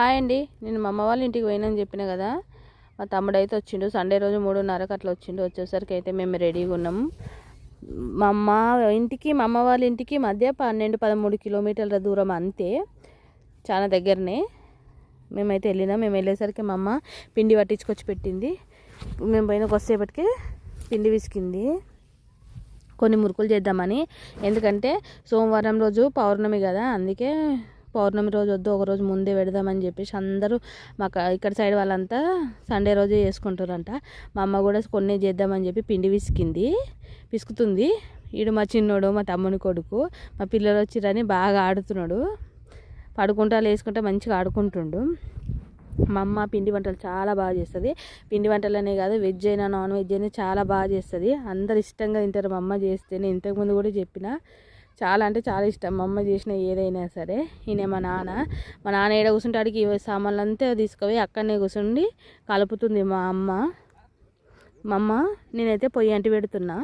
Hi అండి. నేను మా అమ్మ వాళ్ళ ఇంటికి పోయినని చెప్పిన కదా. మా తమ్ముడు అయితే వచ్చిండు. సండే రోజు 3:30కి అట్లా వచ్చిండు. వచ్చేసరికి అయితే మేము రెడీగా ఉన్నాము. మా అమ్మ వాళ్ళ ఇంటికి మధ్య 12-13 కిలోమీటర్ల దూరం అంతే, చాలా దగ్గరనే. మేమైతే వెళ్ళినాం. మేము వెళ్ళేసరికి మా అమ్మ పిండి పట్టించుకొచ్చి పెట్టింది. మేము పోయిన కొద్దిసేపటికి పిండి విసికింది కొన్ని మురుకులు చేద్దామని. ఎందుకంటే సోమవారం రోజు పౌర్ణమి కదా, అందుకే పౌర్ణమి రోజు వద్దు, ఒక రోజు ముందే పెడదామని చెప్పేసి అందరూ మాకు ఇక్కడ సైడ్ వాళ్ళంతా సండే రోజే చేసుకుంటారంట. మా అమ్మ కూడా కొన్ని చేద్దామని చెప్పి పిండి పిసుకుతుంది. ఈడు మా చిన్నోడు, మా తమ్ముని కొడుకు, మా పిల్లలు వచ్చిరని బాగా ఆడుతున్నాడు. పడుకుంటా లేసుకుంటా మంచిగా ఆడుకుంటుండు. మా అమ్మ పిండి వంటలు చాలా బాగా చేస్తుంది. పిండి వంటలనే కాదు, వెజ్ అయినా నాన్ వెజ్ అయినా చాలా బాగా చేస్తుంది. అందరు ఇష్టంగా తింటారు మా అమ్మ చేస్తే. నేను ఇంతకుముందు కూడా చెప్పిన, చాలా అంటే చాలా ఇష్టం మా అమ్మ చేసిన ఏదైనా సరే. ఈయన మా నాన్న ఏడ కూర్చుంటాడికి సామాన్లు అంతా తీసుకుపోయి అక్కడనే కూర్చుండి కలుపుతుంది మా అమ్మ. నేనైతే పొయ్యి అంటి పెడుతున్నా.